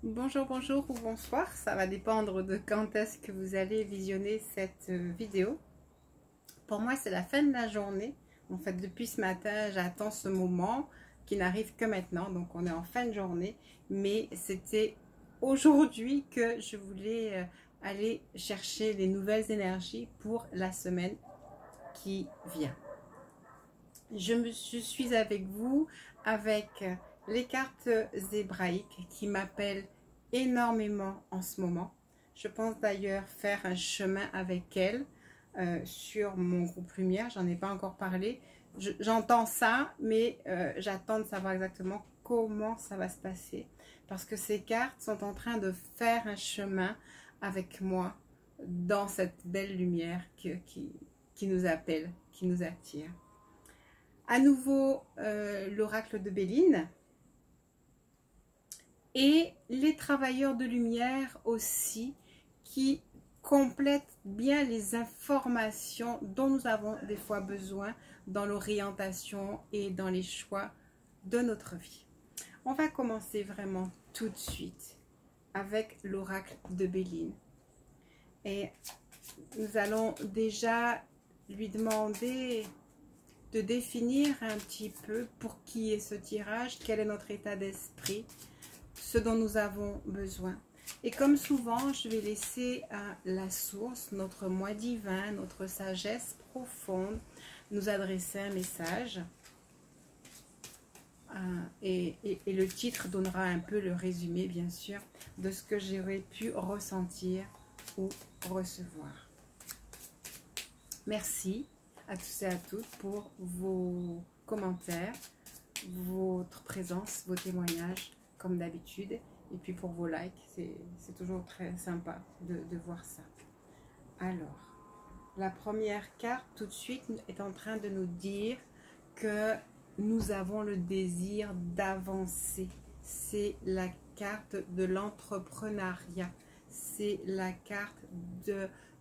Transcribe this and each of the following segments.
Bonjour, bonjour ou bonsoir, ça va dépendre de quand est-ce que vous allez visionner cette vidéo. Pour moi, c'est la fin de la journée. En fait, depuis ce matin, j'attends ce moment qui n'arrive que maintenant. Donc, on est en fin de journée. Mais c'était aujourd'hui que je voulais aller chercher les nouvelles énergies pour la semaine qui vient. Je suis avec vous avec les cartes hébraïques qui m'appellent énormément en ce moment. Je pense d'ailleurs faire un chemin avec elles sur mon groupe Lumière. J'en ai pas encore parlé. J'entends ça, mais j'attends de savoir exactement comment ça va se passer. Parce que ces cartes sont en train de faire un chemin avec moi dans cette belle lumière qui nous appelle, qui nous attire. À nouveau, l'oracle de Béline. Et les travailleurs de lumière aussi, qui complètent bien les informations dont nous avons des fois besoin dans l'orientation et dans les choix de notre vie. On va commencer vraiment tout de suite avec l'oracle de Béline. Et nous allons déjà lui demander de définir un petit peu pour qui est ce tirage, quel est notre état d'esprit, ce dont nous avons besoin. Et comme souvent, je vais laisser à la source, notre moi divin, notre sagesse profonde, nous adresser un message. Et le titre donnera un peu le résumé, bien sûr, de ce que j'aurais pu ressentir ou recevoir. Merci à tous et à toutes pour vos commentaires, votre présence, vos témoignages, comme d'habitude, et puis pour vos likes, c'est toujours très sympa de voir ça. Alors, la première carte tout de suite est en train de nous dire que nous avons le désir d'avancer. C'est la carte de l'entrepreneuriat, c'est la carte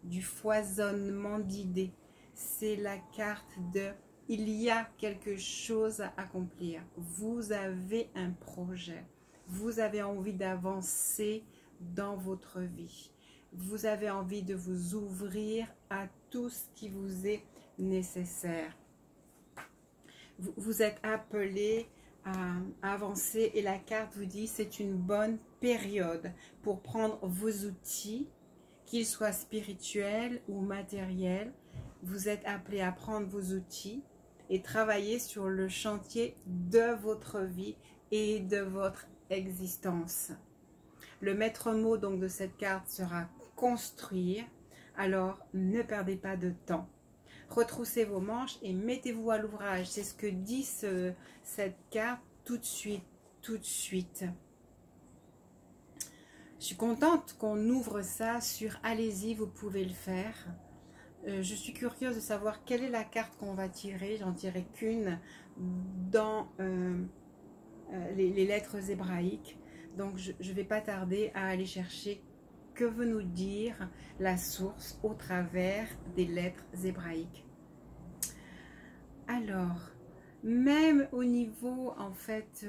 du foisonnement d'idées, c'est la carte de il y a quelque chose à accomplir. Vous avez un projet. Vous avez envie d'avancer dans votre vie. Vous avez envie de vous ouvrir à tout ce qui vous est nécessaire. Vous êtes appelé à avancer et la carte vous dit c'est une bonne période pour prendre vos outils, qu'ils soient spirituels ou matériels. Vous êtes appelé à prendre vos outils et travailler sur le chantier de votre vie et de votre existence. Le maître mot donc de cette carte sera construire. Alors ne perdez pas de temps. Retroussez vos manches et mettez-vous à l'ouvrage. C'est ce que dit cette carte tout de suite, tout de suite. Je suis contente qu'on ouvre ça sur allez-y, vous pouvez le faire. Je suis curieuse de savoir quelle est la carte qu'on va tirer. J'en tirerai qu'une dans les lettres hébraïques. Donc je ne vais pas tarder à aller chercher que veut nous dire la source au travers des lettres hébraïques. Alors, même au niveau, en fait,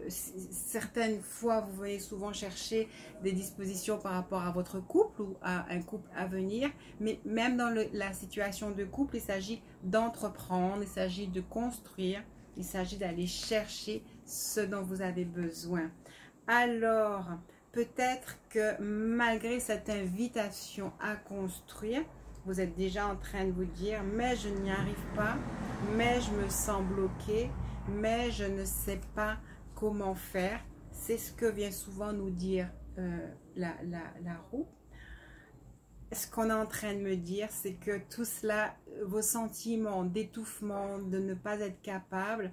certaines fois, vous venez souvent chercher des dispositions par rapport à votre couple ou à un couple à venir, mais même dans la situation de couple, il s'agit d'entreprendre, il s'agit de construire, il s'agit d'aller chercher ce dont vous avez besoin. Alors, peut-être que malgré cette invitation à construire, vous êtes déjà en train de vous dire, mais je n'y arrive pas, mais je me sens bloqué, mais je ne sais pas comment faire. C'est ce que vient souvent nous dire la roue. Ce qu'on est en train de me dire, c'est que tout cela, vos sentiments d'étouffement, de ne pas être capable,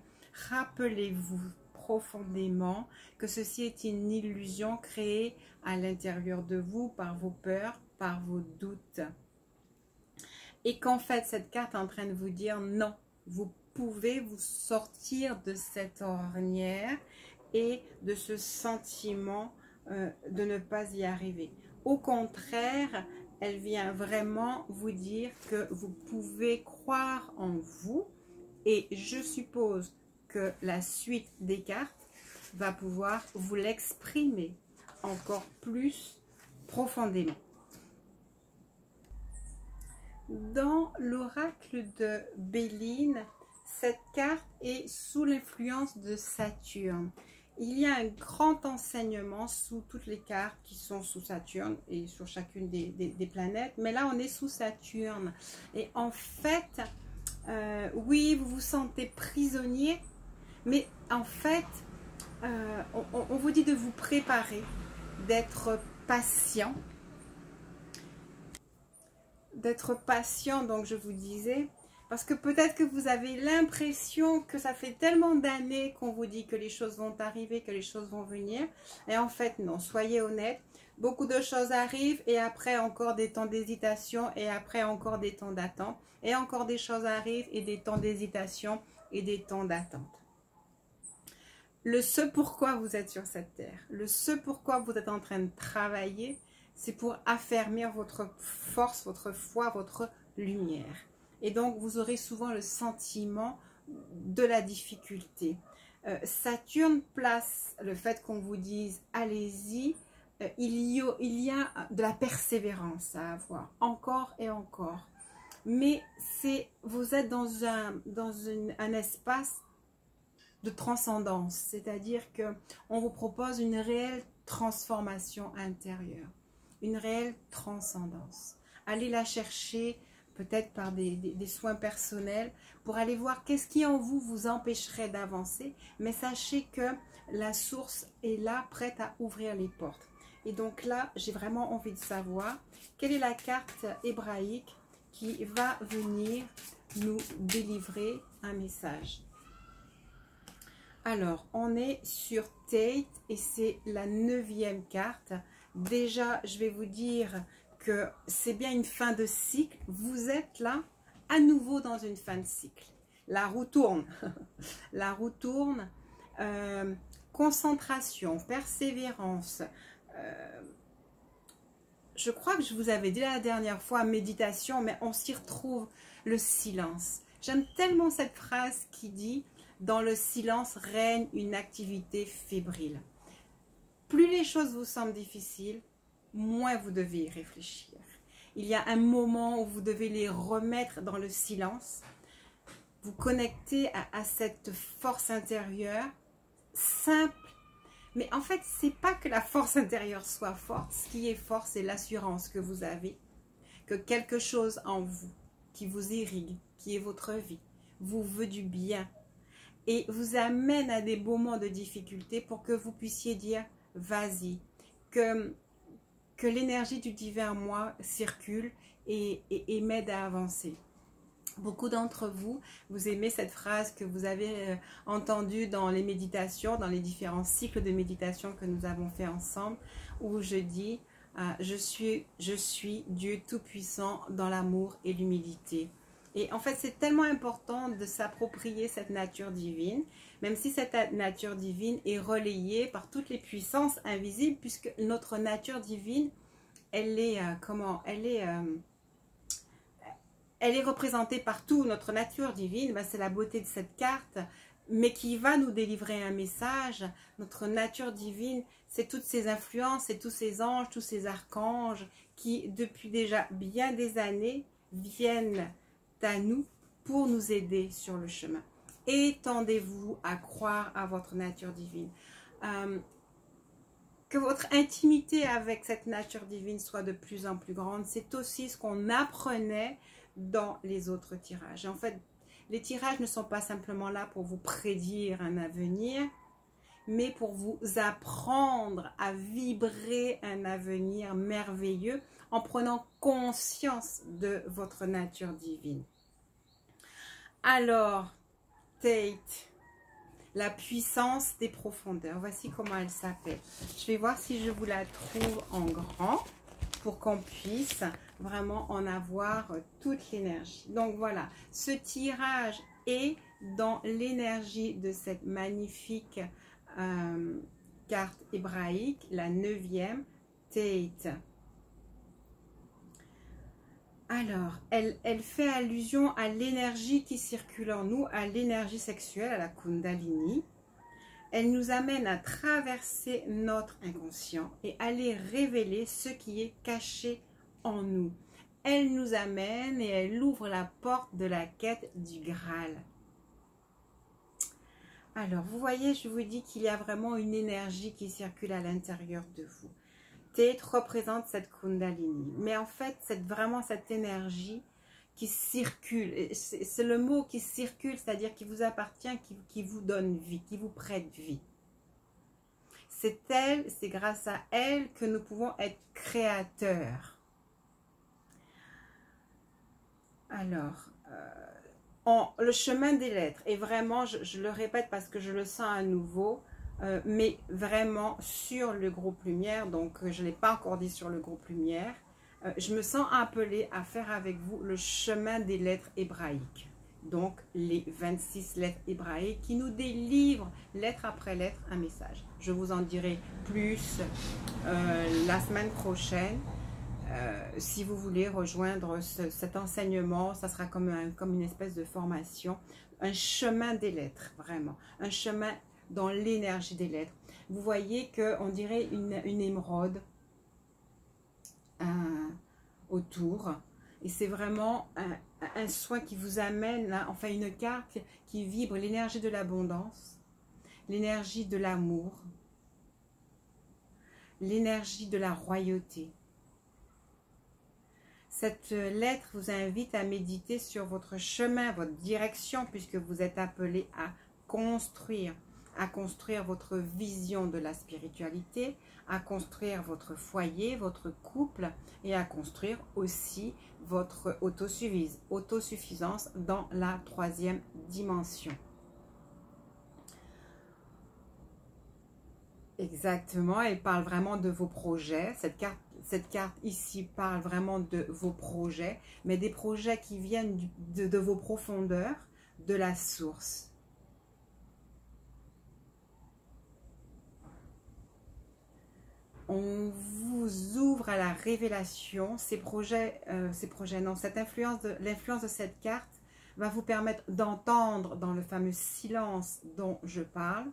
rappelez-vous profondément que ceci est une illusion créée à l'intérieur de vous par vos peurs, par vos doutes. Et qu'en fait, cette carte est en train de vous dire non, vous pouvez vous sortir de cette ornière et de ce sentiment de ne pas y arriver. Au contraire, elle vient vraiment vous dire que vous pouvez croire en vous et je suppose que la suite des cartes va pouvoir vous l'exprimer. encore plus profondément. Dans l'oracle de Béline, cette carte est sous l'influence de Saturne. Il y a un grand enseignement sous toutes les cartes qui sont sous Saturne et sur chacune des planètes. Mais là, on est sous Saturne. Et en fait, oui, vous vous sentez prisonnier, mais en fait, on vous dit de vous préparer, d'être patient. Donc je vous disais, parce que peut-être que vous avez l'impression que ça fait tellement d'années qu'on vous dit que les choses vont arriver, que les choses vont venir, et en fait non, soyez honnête, beaucoup de choses arrivent, et après encore des temps d'hésitation, et après encore des temps d'attente, et encore des choses arrivent, et des temps d'hésitation, et des temps d'attente. Le ce pourquoi vous êtes sur cette terre, le ce pourquoi vous êtes en train de travailler, c'est pour affermir votre force, votre foi, votre lumière. Et donc, vous aurez souvent le sentiment de la difficulté. Saturne place le fait qu'on vous dise « allez-y », il y a de la persévérance à avoir, encore et encore. Mais vous êtes dans un espace de transcendance, c'est-à-dire qu'on vous propose une réelle transformation intérieure. Une réelle transcendance. Allez la chercher peut-être par des soins personnels pour aller voir qu'est-ce qui en vous empêcherait d'avancer, mais sachez que la source est là, prête à ouvrir les portes. Et donc là, j'ai vraiment envie de savoir quelle est la carte hébraïque qui va venir nous délivrer un message. Alors, on est sur Tate et c'est la 9e carte. Déjà, je vais vous dire que c'est bien une fin de cycle. Vous êtes là, à nouveau dans une fin de cycle. La roue tourne. La roue tourne. Concentration, persévérance. Je crois que je vous avais dit la dernière fois, méditation, mais on s'y retrouve, le silence. J'aime tellement cette phrase qui dit « Dans le silence règne une activité fébrile ». Plus les choses vous semblent difficiles, moins vous devez y réfléchir. Il y a un moment où vous devez les remettre dans le silence, vous connecter à cette force intérieure, simple. Mais en fait, ce n'est pas que la force intérieure soit forte. Ce qui est fort, c'est l'assurance que vous avez, que quelque chose en vous, qui vous irrigue, qui est votre vie, vous veut du bien et vous amène à des moments de difficulté pour que vous puissiez dire « vas-y », que l'énergie du divin en moi circule et m'aide à avancer. Beaucoup d'entre vous, vous aimez cette phrase que vous avez entendue dans les méditations, dans les différents cycles de méditation que nous avons fait ensemble, où je dis je suis Dieu Tout-Puissant dans l'amour et l'humilité. Et en fait, c'est tellement important de s'approprier cette nature divine, même si cette nature divine est relayée par toutes les puissances invisibles, puisque notre nature divine, elle est représentée partout. Notre nature divine, c'est la beauté de cette carte, mais qui va nous délivrer un message. Notre nature divine, c'est toutes ces influences, c'est tous ces anges, tous ces archanges qui, depuis déjà bien des années, viennent à nous pour nous aider sur le chemin. Étendez-vous à croire à votre nature divine. Que votre intimité avec cette nature divine soit de plus en plus grande. C'est aussi ce qu'on apprenait dans les autres tirages. En fait, les tirages ne sont pas simplement là pour vous prédire un avenir, mais pour vous apprendre à vibrer un avenir merveilleux en prenant conscience de votre nature divine. Alors, Tate, la puissance des profondeurs. Voici comment elle s'appelle. Je vais voir si je vous la trouve en grand pour qu'on puisse vraiment en avoir toute l'énergie. Donc voilà, ce tirage est dans l'énergie de cette magnifique carte hébraïque, la 9e, Tate. Alors, elle fait allusion à l'énergie qui circule en nous, à l'énergie sexuelle, à la Kundalini. Elle nous amène à traverser notre inconscient et à aller révéler ce qui est caché en nous. Elle nous amène et elle ouvre la porte de la quête du Graal. Alors, vous voyez, je vous dis qu'il y a vraiment une énergie qui circule à l'intérieur de vous. Tate représente cette Kundalini. Mais en fait, c'est vraiment cette énergie qui circule. C'est le mot qui circule, c'est-à-dire qui vous appartient, qui vous donne vie, qui vous prête vie. C'est elle, c'est grâce à elle que nous pouvons être créateurs. Alors, le chemin des lettres est vraiment, je le répète parce que je le sens à nouveau, mais vraiment sur le groupe Lumière, donc je ne l'ai pas encore dit sur le groupe Lumière, je me sens appelée à faire avec vous le chemin des lettres hébraïques. Donc les 26 lettres hébraïques qui nous délivrent lettre après lettre un message. Je vous en dirai plus la semaine prochaine. Si vous voulez rejoindre cet enseignement, ça sera comme une espèce de formation, un chemin des lettres, vraiment, un chemin dans l'énergie des lettres. Vous voyez qu'on dirait une émeraude autour, et c'est vraiment un soin qui vous amène, enfin une carte qui vibre l'énergie de l'abondance, l'énergie de l'amour, l'énergie de la royauté. Cette lettre vous invite à méditer sur votre chemin, votre direction, puisque vous êtes appelé à construire votre vision de la spiritualité, à construire votre foyer, votre couple, et à construire aussi votre autosuffisance dans la 3e dimension. Exactement, elle parle vraiment de vos projets. Cette carte ici parle vraiment de vos projets, mais des projets qui viennent de vos profondeurs, de la source. On vous ouvre à la révélation. L'influence de cette carte va vous permettre d'entendre dans le fameux silence dont je parle,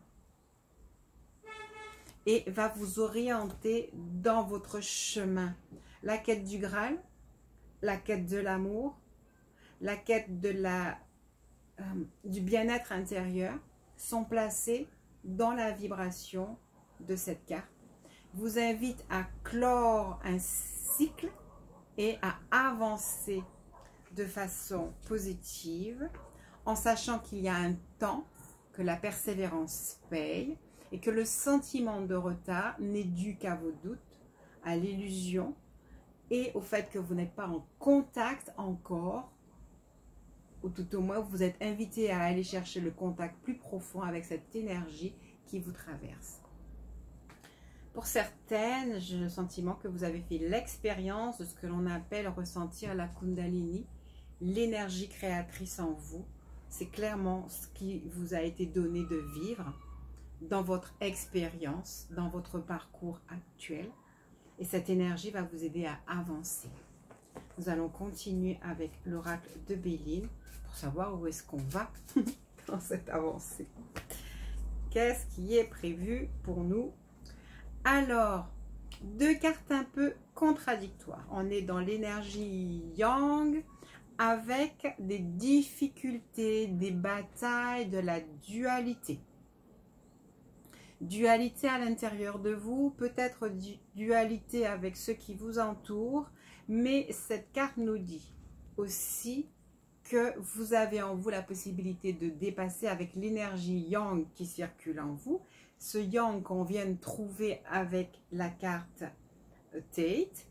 et va vous orienter dans votre chemin. La quête du Graal, la quête de l'amour, la quête du bien-être intérieur sont placées dans la vibration de cette carte. Vous invite à clore un cycle et à avancer de façon positive, en sachant qu'il y a un temps, que la persévérance paye, et que le sentiment de retard n'est dû qu'à vos doutes, à l'illusion et au fait que vous n'êtes pas en contact encore, ou tout au moins vous êtes invité à aller chercher le contact plus profond avec cette énergie qui vous traverse. Pour certaines, j'ai le sentiment que vous avez fait l'expérience de ce que l'on appelle ressentir la Kundalini, l'énergie créatrice en vous. C'est clairement ce qui vous a été donné de vivre dans votre expérience, dans votre parcours actuel. Et cette énergie va vous aider à avancer. Nous allons continuer avec l'oracle de Béline pour savoir où est-ce qu'on va dans cette avancée. Qu'est-ce qui est prévu pour nous? Alors, 2 cartes un peu contradictoires. On est dans l'énergie yang avec des difficultés, des batailles, de la dualité. Dualité à l'intérieur de vous, peut-être dualité avec ceux qui vous entourent, mais cette carte nous dit aussi que vous avez en vous la possibilité de dépasser avec l'énergie yang qui circule en vous, ce yang qu'on vient de trouver avec la carte Tate.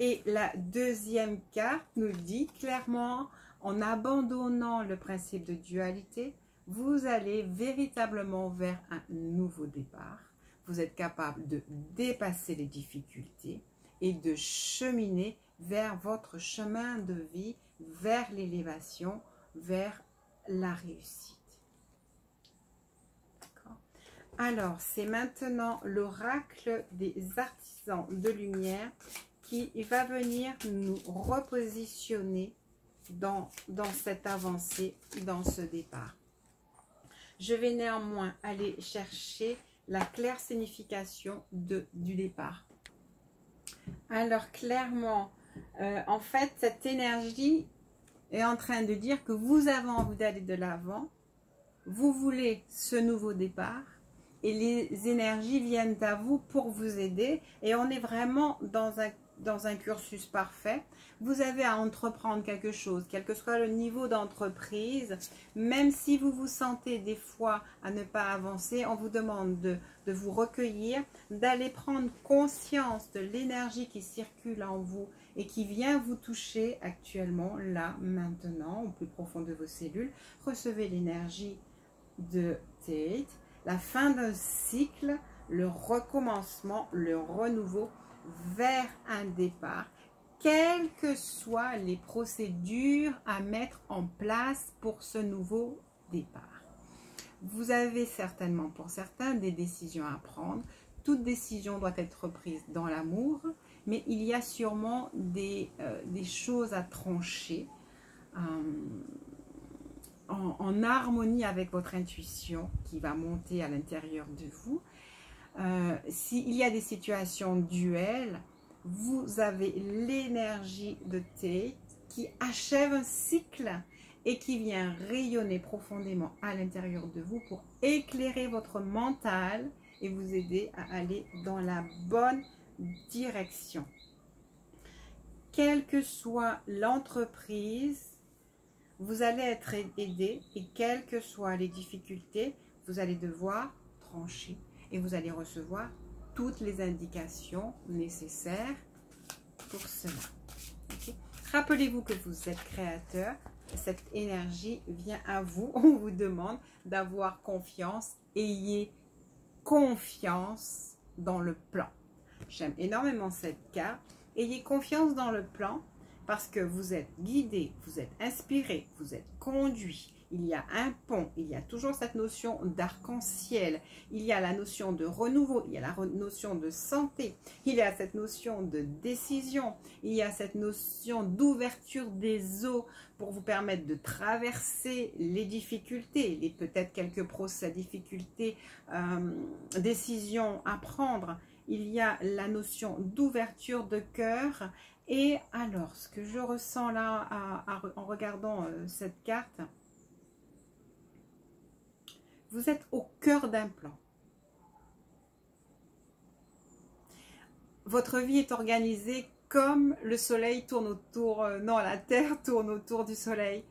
Et la deuxième carte nous dit clairement, en abandonnant le principe de dualité, vous allez véritablement vers un nouveau départ. Vous êtes capable de dépasser les difficultés et de cheminer vers votre chemin de vie, vers l'élévation, vers la réussite. D'accord. Alors, c'est maintenant l'oracle des artisans de lumière qui va venir nous repositionner dans cette avancée, dans ce départ. Je vais néanmoins aller chercher la claire signification du départ. Alors clairement, en fait, cette énergie est en train de dire que vous avez envie d'aller de l'avant, vous voulez ce nouveau départ et les énergies viennent à vous pour vous aider et on est vraiment dans un cursus parfait. Vous avez à entreprendre quelque chose, quel que soit le niveau d'entreprise, même si vous vous sentez des fois à ne pas avancer, on vous demande de vous recueillir, d'aller prendre conscience de l'énergie qui circule en vous et qui vient vous toucher actuellement, là, maintenant, au plus profond de vos cellules. Recevez l'énergie de Tate, la fin d'un cycle, le recommencement, le renouveau vers un départ, quelles que soient les procédures à mettre en place pour ce nouveau départ. Vous avez certainement pour certains des décisions à prendre. Toute décision doit être prise dans l'amour, mais il y a sûrement des choses à trancher en harmonie avec votre intuition qui va monter à l'intérieur de vous. S'il y a des situations duelles, vous avez l'énergie de Tate qui achève un cycle et qui vient rayonner profondément à l'intérieur de vous pour éclairer votre mental et vous aider à aller dans la bonne direction. Quelle que soit l'entreprise, vous allez être aidé et quelles que soient les difficultés, vous allez devoir trancher et vous allez recevoir toutes les indications nécessaires pour cela. Okay? Rappelez-vous que vous êtes créateur, cette énergie vient à vous, on vous demande d'avoir confiance, ayez confiance dans le plan. J'aime énormément cette carte, ayez confiance dans le plan parce que vous êtes guidé, vous êtes inspiré, vous êtes conduit. Il y a un pont, il y a toujours cette notion d'arc-en-ciel, il y a la notion de renouveau, il y a la notion de santé, il y a cette notion de décision, il y a cette notion d'ouverture des eaux pour vous permettre de traverser les difficultés, peut-être quelques procès, difficultés, décisions à prendre. Il y a la notion d'ouverture de cœur. Et alors, ce que je ressens là en regardant cette carte, vous êtes au cœur d'un plan. Votre vie est organisée comme le soleil tourne autour, non, la terre tourne autour du soleil.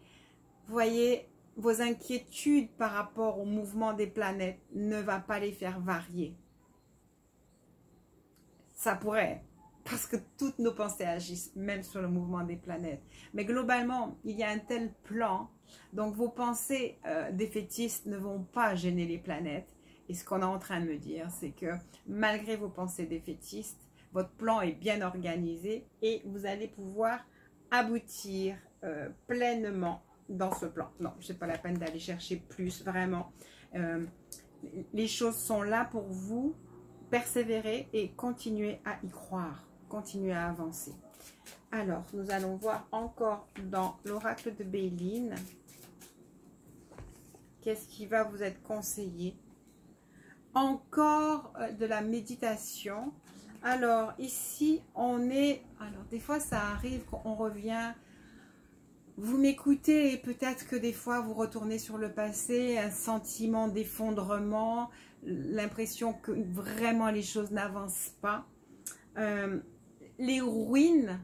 Vous voyez, vos inquiétudes par rapport au mouvement des planètes ne va pas les faire varier. Ça pourrait, parce que toutes nos pensées agissent, même sur le mouvement des planètes. Mais globalement, il y a un tel plan. Donc, vos pensées défaitistes ne vont pas gêner les planètes. Et ce qu'on est en train de me dire, c'est que malgré vos pensées défaitistes, votre plan est bien organisé et vous allez pouvoir aboutir pleinement dans ce plan. Non, ce n'est pas la peine d'aller chercher plus, vraiment. Les choses sont là pour vous. Persévérer et continuer à y croire. Continuer à avancer. Alors, nous allons voir encore dans l'oracle de Béline. Qu'est-ce qui va vous être conseillé? Encore de la méditation. Alors, ici, on est... Alors, des fois, ça arrive qu'on revient... Vous m'écoutez et peut-être que des fois, vous retournez sur le passé, un sentiment d'effondrement, l'impression que vraiment les choses n'avancent pas. Les ruines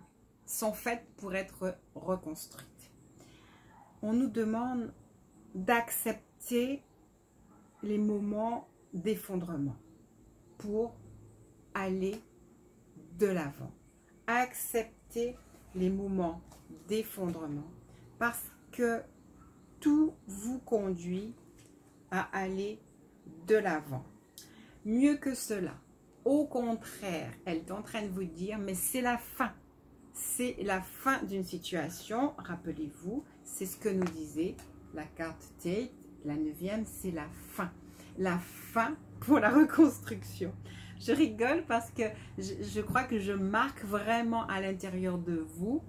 sont faites pour être reconstruites. On nous demande d'accepter les moments d'effondrement pour aller de l'avant. Accepter les moments d'effondrement parce que tout vous conduit à aller de l'avant. Mieux que cela, au contraire, elle est en train de vous dire, mais c'est la fin. C'est la fin d'une situation. Rappelez-vous, c'est ce que nous disait la carte Tate, la 9e, c'est la fin. La fin pour la reconstruction. Je rigole parce que je crois que je marque vraiment à l'intérieur de vous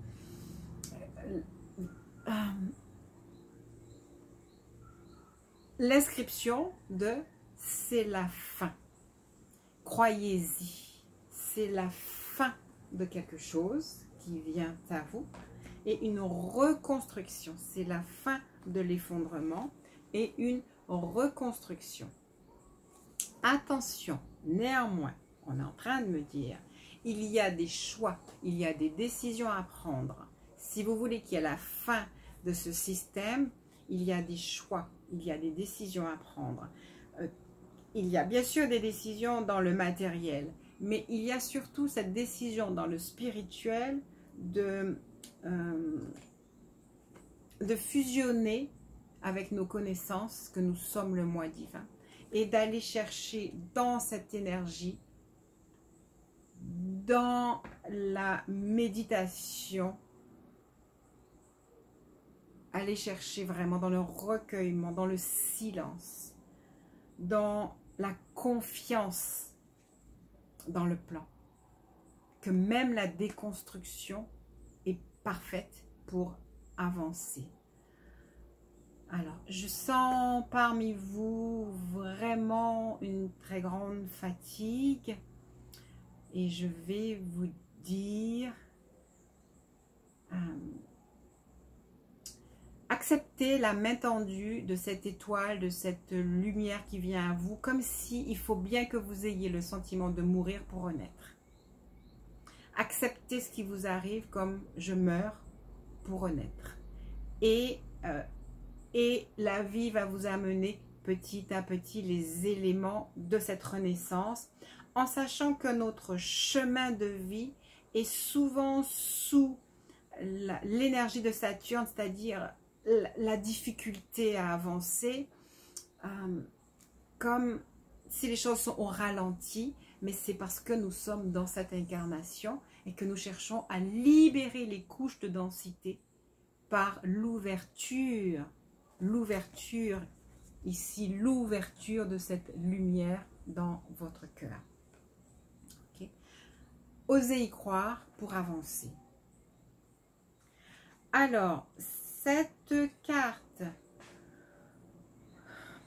l'inscription de « c'est la fin ». Croyez-y, c'est la fin de quelque chose qui vient à vous et une reconstruction. C'est la fin de l'effondrement et une reconstruction. Attention, néanmoins, on est en train de me dire, il y a des choix, il y a des décisions à prendre. Si vous voulez qu'il y ait la fin de ce système, il y a des choix, il y a des décisions à prendre. Il y a bien sûr des décisions dans le matériel, mais il y a surtout cette décision dans le spirituel de fusionner avec nos connaissances que nous sommes le moi divin et d'aller chercher dans cette énergie, dans la méditation, aller chercher vraiment dans le recueillement, dans le silence, dans la confiance dans le plan, que même la déconstruction est parfaite pour avancer. Alors, je sens parmi vous vraiment une très grande fatigue et je vais vous dire acceptez la main tendue de cette étoile, de cette lumière qui vient à vous, comme si il faut bien que vous ayez le sentiment de mourir pour renaître. Acceptez ce qui vous arrive comme je meurs pour renaître. Et la vie va vous amener petit à petit les éléments de cette renaissance, en sachant que notre chemin de vie est souvent sous l'énergie de Saturne, c'est-à-dire la difficulté à avancer, comme si les choses sont au ralenti, mais c'est parce que nous sommes dans cette incarnation et que nous cherchons à libérer les couches de densité par l'ouverture ici, l'ouverture de cette lumière dans votre cœur. Okay? Osez y croire pour avancer. Alors, cette carte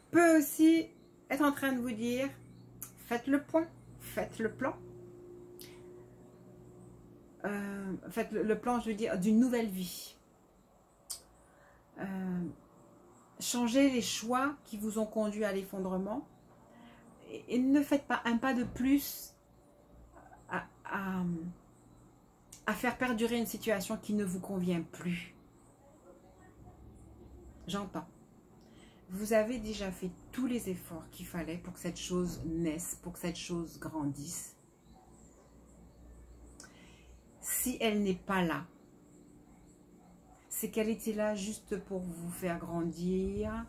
peut aussi être en train de vous dire, faites le point, faites le plan. Faites le plan, je veux dire, d'une nouvelle vie. Changez les choix qui vous ont conduit à l'effondrement et ne faites pas un pas de plus à faire perdurer une situation qui ne vous convient plus. J'entends. Vous avez déjà fait tous les efforts qu'il fallait pour que cette chose naisse, pour que cette chose grandisse. Si elle n'est pas là, c'est qu'elle était là juste pour vous faire grandir,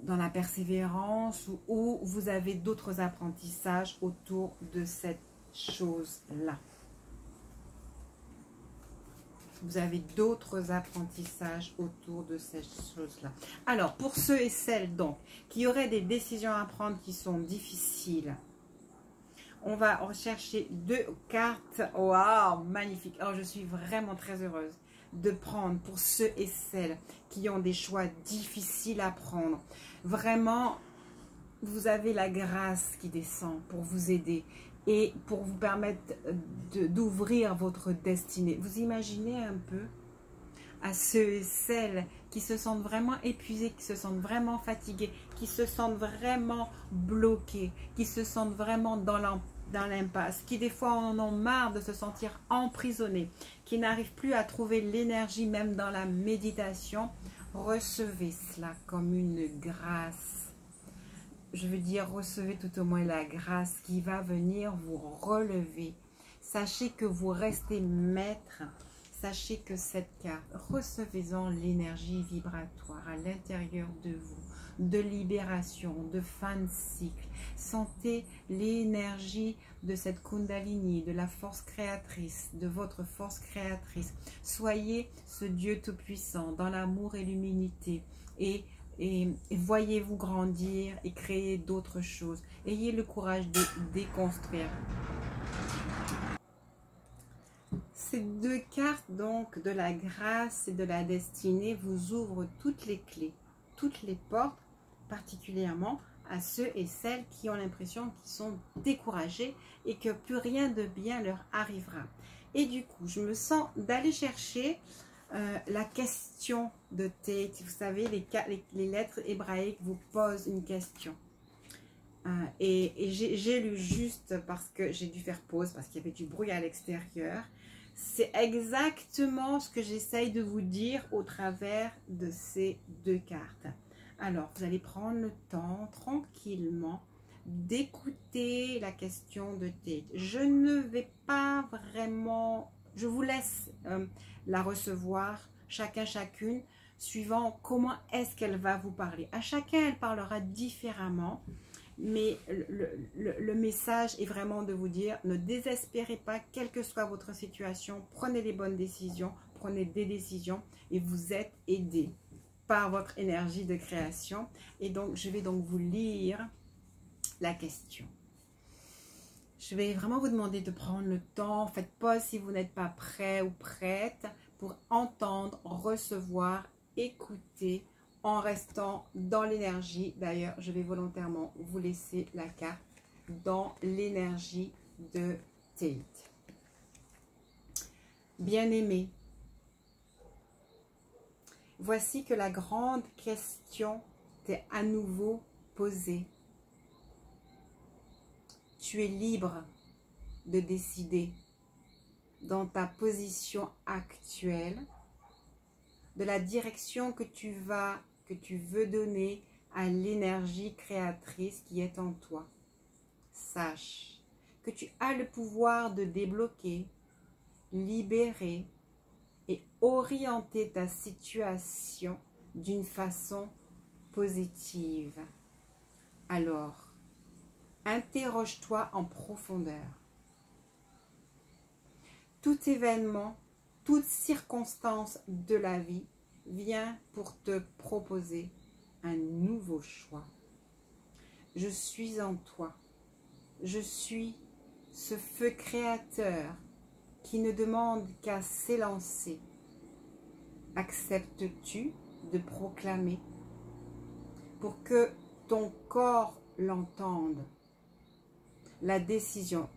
dans la persévérance, ou vous avez d'autres apprentissages autour de cette chose-là. Vous avez d'autres apprentissages autour de cette chose-là. Alors, pour ceux et celles donc qui auraient des décisions à prendre qui sont difficiles, on va rechercher 2 cartes. Waouh, magnifique. Alors, je suis vraiment très heureuse de prendre pour ceux et celles qui ont des choix difficiles à prendre. Vraiment, vous avez la grâce qui descend pour vous aider et pour vous permettre d'ouvrir votre destinée. Vous imaginez un peu à ceux et celles qui se sentent vraiment épuisés, qui se sentent vraiment fatigués, qui se sentent vraiment bloqués, qui se sentent vraiment dans l'impasse, qui des fois en ont marre de se sentir emprisonnés, qui n'arrivent plus à trouver l'énergie même dans la méditation. Recevez cela comme une grâce. Je veux dire, recevez tout au moins la grâce qui va venir vous relever. Sachez que vous restez maître. Sachez que cette carte, recevez-en l'énergie vibratoire à l'intérieur de vous, de libération, de fin de cycle. Sentez l'énergie de cette Kundalini, de la force créatrice, de votre force créatrice. Soyez ce Dieu tout-puissant dans l'amour et l'humilité et voyez-vous grandir et créer d'autres choses. Ayez le courage de déconstruire. Ces 2 cartes donc de la grâce et de la destinée vous ouvrent toutes les clés toutes les portes, particulièrement à ceux et celles qui ont l'impression qu'ils sont découragés et que plus rien de bien leur arrivera. Et du coup, je me sens d'aller chercher la question de Tate. Vous savez, les lettres hébraïques vous posent une question. Et j'ai lu juste parce que j'ai dû faire pause, parce qu'il y avait du bruit à l'extérieur. C'est exactement ce que j'essaye de vous dire au travers de ces deux cartes. Alors, vous allez prendre le temps, tranquillement, d'écouter la question de Tate. Je ne vais pas vraiment... Je vous laisse la recevoir, chacune, suivant comment est-ce qu'elle va vous parler. À chacun, elle parlera différemment. Mais le message est vraiment de vous dire, ne désespérez pas, quelle que soit votre situation, prenez les bonnes décisions, prenez des décisions et vous êtes aidé par votre énergie de création. Et donc, je vais donc vous lire la question. Je vais vraiment vous demander de prendre le temps, faites pause si vous n'êtes pas prêt ou prête pour entendre, recevoir, écouter, en restant dans l'énergie. D'ailleurs, je vais volontairement vous laisser la carte dans l'énergie de Tate. Bien-aimé, voici que la grande question t'est à nouveau posée. Tu es libre de décider dans ta position actuelle de la direction que tu veux donner à l'énergie créatrice qui est en toi. Sache que tu as le pouvoir de débloquer, libérer et orienter ta situation d'une façon positive. Alors, interroge-toi en profondeur. Tout événement, toute circonstance de la vie vient pour te proposer un nouveau choix. Je suis en toi. Je suis ce feu créateur qui ne demande qu'à s'élancer. Acceptes-tu de proclamer pour que ton corps l'entende la décision?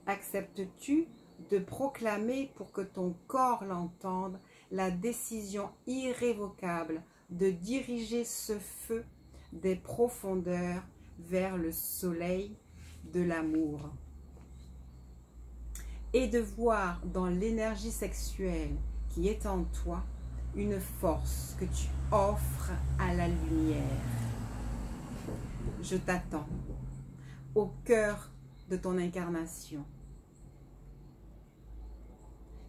Acceptes-tu de proclamer pour que ton corps l'entende la décision irrévocable de diriger ce feu des profondeurs vers le soleil de l'amour et de voir dans l'énergie sexuelle qui est en toi une force que tu offres à la lumière. Je t'attends au cœur de ton incarnation.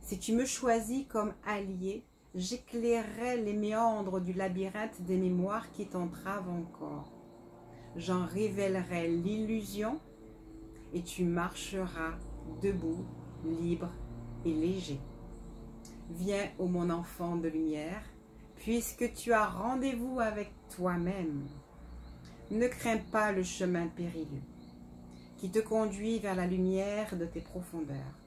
Si tu me choisis comme allié, j'éclairerai les méandres du labyrinthe des mémoires qui t'entravent encore. J'en révélerai l'illusion et tu marcheras debout, libre et léger. Viens, ô mon enfant de lumière, puisque tu as rendez-vous avec toi-même. Ne crains pas le chemin périlleux qui te conduit vers la lumière de tes profondeurs.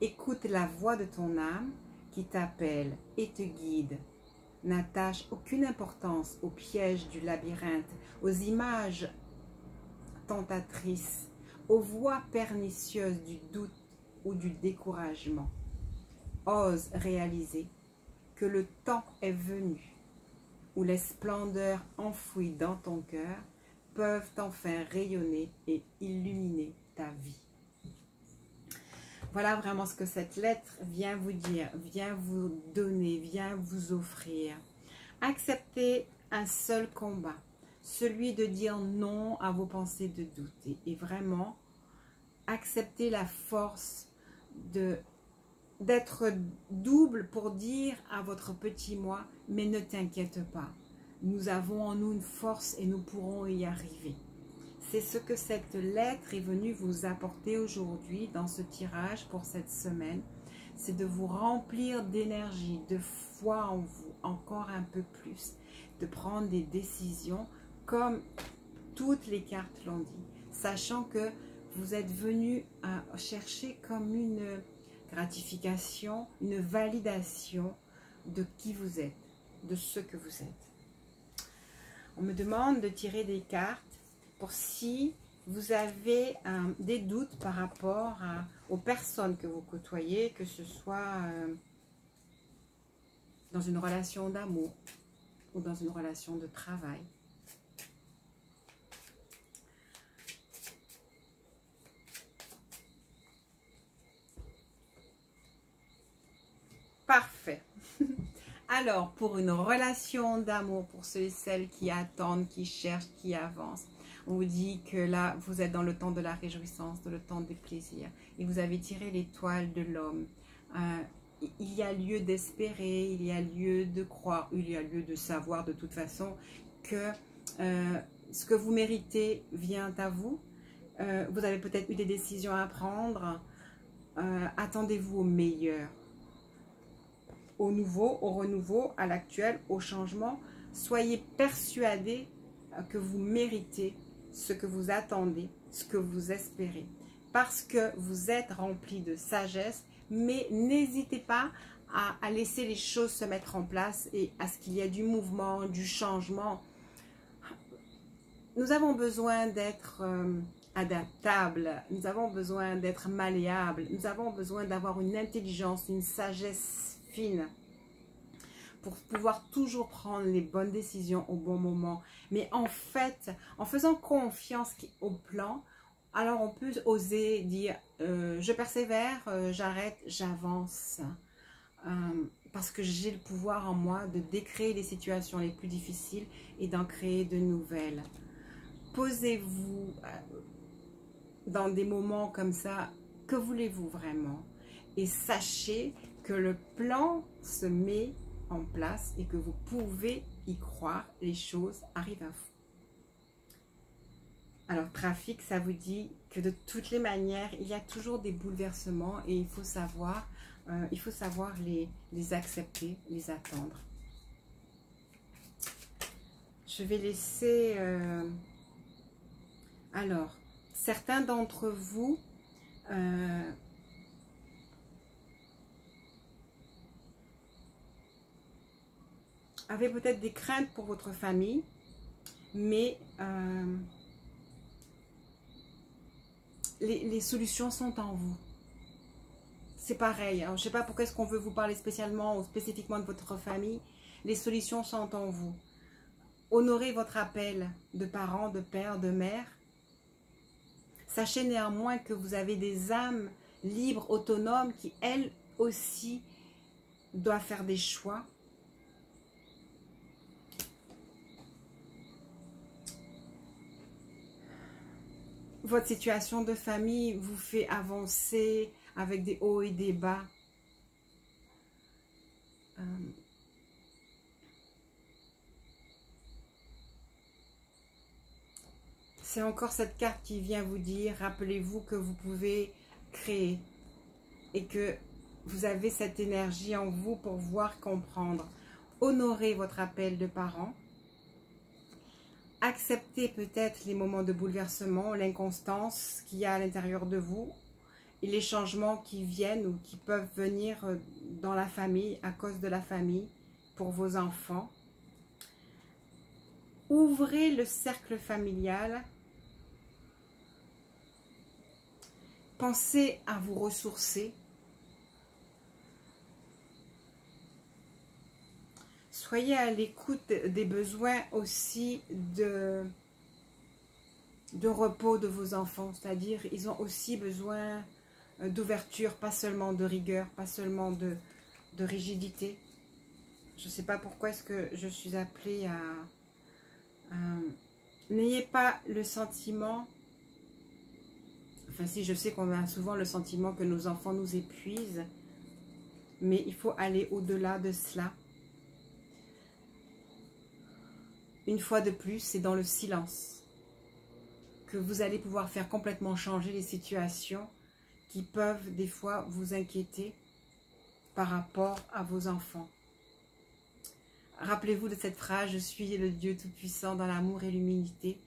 Écoute la voix de ton âme qui t'appelle et te guide. N'attache aucune importance aux pièges du labyrinthe, aux images tentatrices, aux voies pernicieuses du doute ou du découragement. Ose réaliser que le temps est venu où les splendeurs enfouies dans ton cœur peuvent enfin rayonner et illuminer ta vie. Voilà vraiment ce que cette lettre vient vous dire, vient vous donner, vient vous offrir. Acceptez un seul combat, celui de dire non à vos pensées de doute. Et vraiment, acceptez la force d'être double pour dire à votre petit moi, mais ne t'inquiète pas, nous avons en nous une force et nous pourrons y arriver. C'est ce que cette lettre est venue vous apporter aujourd'hui dans ce tirage pour cette semaine. C'est de vous remplir d'énergie, de foi en vous, encore un peu plus. De prendre des décisions comme toutes les cartes l'ont dit. Sachant que vous êtes venu à chercher comme une gratification, une validation de qui vous êtes, de ce que vous êtes. On me demande de tirer des cartes pour si vous avez des doutes par rapport aux personnes que vous côtoyez, que ce soit dans une relation d'amour ou dans une relation de travail. Parfait. Alors, pour une relation d'amour, pour ceux et celles qui attendent, qui cherchent, qui avancent, on vous dit que là, vous êtes dans le temps de la réjouissance, dans le temps des plaisirs. Et vous avez tiré l'étoile de l'homme. Il y a lieu d'espérer, il y a lieu de croire, il y a lieu de savoir de toute façon que ce que vous méritez vient à vous. Vous avez peut-être eu des décisions à prendre. Attendez-vous au meilleur. Au nouveau, au renouveau, à l'actuel, au changement. Soyez persuadés que vous méritez ce que vous attendez, ce que vous espérez. Parce que vous êtes rempli de sagesse, mais n'hésitez pas à laisser les choses se mettre en place et à ce qu'il y ait du mouvement, du changement. Nous avons besoin d'être adaptables, nous avons besoin d'être malléables, nous avons besoin d'avoir une intelligence, une sagesse fine pour pouvoir toujours prendre les bonnes décisions au bon moment. Mais en fait, en faisant confiance au plan, alors on peut oser dire je persévère, j'arrête, j'avance. Parce que j'ai le pouvoir en moi de décréer les situations les plus difficiles et d'en créer de nouvelles. Posez-vous dans des moments comme ça, que voulez-vous vraiment? Et sachez que le plan se met en place et que vous pouvez y croire, les choses arrivent à vous. Alors, trafic, ça vous dit que de toutes les manières, il y a toujours des bouleversements et il faut savoir les accepter, les attendre. Je vais laisser... alors, certains d'entre vous... avez peut-être des craintes pour votre famille, mais les solutions sont en vous. C'est pareil. Alors, je ne sais pas pourquoi est-ce qu'on veut vous parler spécialement ou spécifiquement de votre famille. Les solutions sont en vous. Honorez votre appel de parents, de père, de mère. Sachez néanmoins que vous avez des âmes libres, autonomes, qui elles aussi doivent faire des choix. Votre situation de famille vous fait avancer avec des hauts et des bas. C'est encore cette carte qui vient vous dire, rappelez-vous que vous pouvez créer et que vous avez cette énergie en vous pour voir, comprendre. Honorez votre appel de parents. Acceptez peut-être les moments de bouleversement, l'inconstance qu'il y a à l'intérieur de vous et les changements qui viennent ou qui peuvent venir dans la famille, à cause de la famille, pour vos enfants. Ouvrez le cercle familial. Pensez à vous ressourcer. Soyez à l'écoute des besoins aussi de repos de vos enfants. C'est-à-dire, ils ont aussi besoin d'ouverture, pas seulement de rigueur, pas seulement de rigidité. Je ne sais pas pourquoi est-ce que je suis appelée à... N'ayez pas le sentiment... Enfin si, je sais qu'on a souvent le sentiment que nos enfants nous épuisent. Mais il faut aller au-delà de cela. Une fois de plus, c'est dans le silence que vous allez pouvoir faire complètement changer les situations qui peuvent des fois vous inquiéter par rapport à vos enfants. Rappelez-vous de cette phrase, je suis le Dieu Tout-Puissant dans l'amour et l'humilité.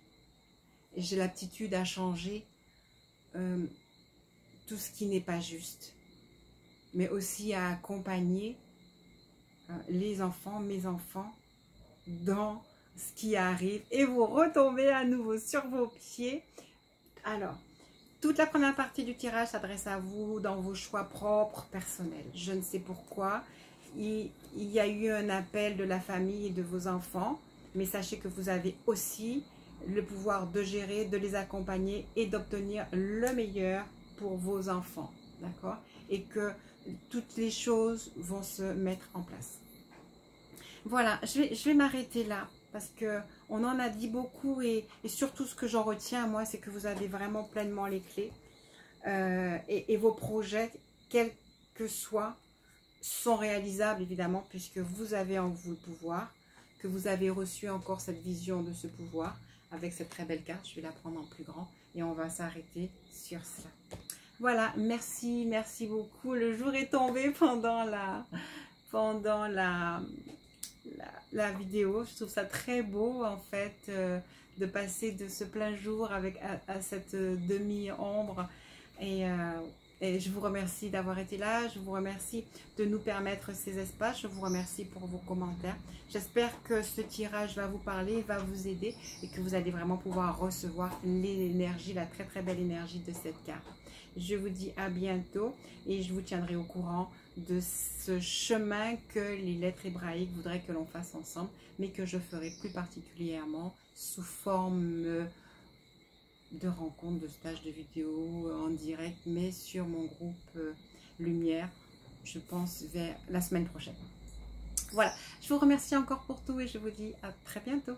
Et j'ai l'aptitude à changer tout ce qui n'est pas juste, mais aussi à accompagner les enfants, mes enfants, dans ce qui arrive et vous retombez à nouveau sur vos pieds. Alors, toute la première partie du tirage s'adresse à vous dans vos choix propres, personnels. Je ne sais pourquoi. Il y a eu un appel de la famille et de vos enfants, mais sachez que vous avez aussi le pouvoir de gérer, de les accompagner et d'obtenir le meilleur pour vos enfants, d'accord? Et que toutes les choses vont se mettre en place. Voilà, je vais m'arrêter là parce que on en a dit beaucoup et surtout ce que j'en retiens, moi, c'est que vous avez vraiment pleinement les clés et vos projets, quels que soient, sont réalisables évidemment puisque vous avez en vous le pouvoir, que vous avez reçu encore cette vision de ce pouvoir avec cette très belle carte. Je vais la prendre en plus grand et on va s'arrêter sur cela. Voilà, merci, merci beaucoup. Le jour est tombé pendant la vidéo. Je trouve ça très beau en fait de passer de ce plein jour avec à cette demi-ombre et je vous remercie d'avoir été là, je vous remercie de nous permettre ces espaces, je vous remercie pour vos commentaires. J'espère que ce tirage va vous parler, va vous aider et que vous allez vraiment pouvoir recevoir l'énergie, la très très belle énergie de cette carte. Je vous dis à bientôt et je vous tiendrai au courant de ce chemin que les lettres hébraïques voudraient que l'on fasse ensemble, mais que je ferai plus particulièrement sous forme de rencontres, de stages de vidéos en direct, mais sur mon groupe Lumière, je pense vers la semaine prochaine. Voilà, je vous remercie encore pour tout et je vous dis à très bientôt.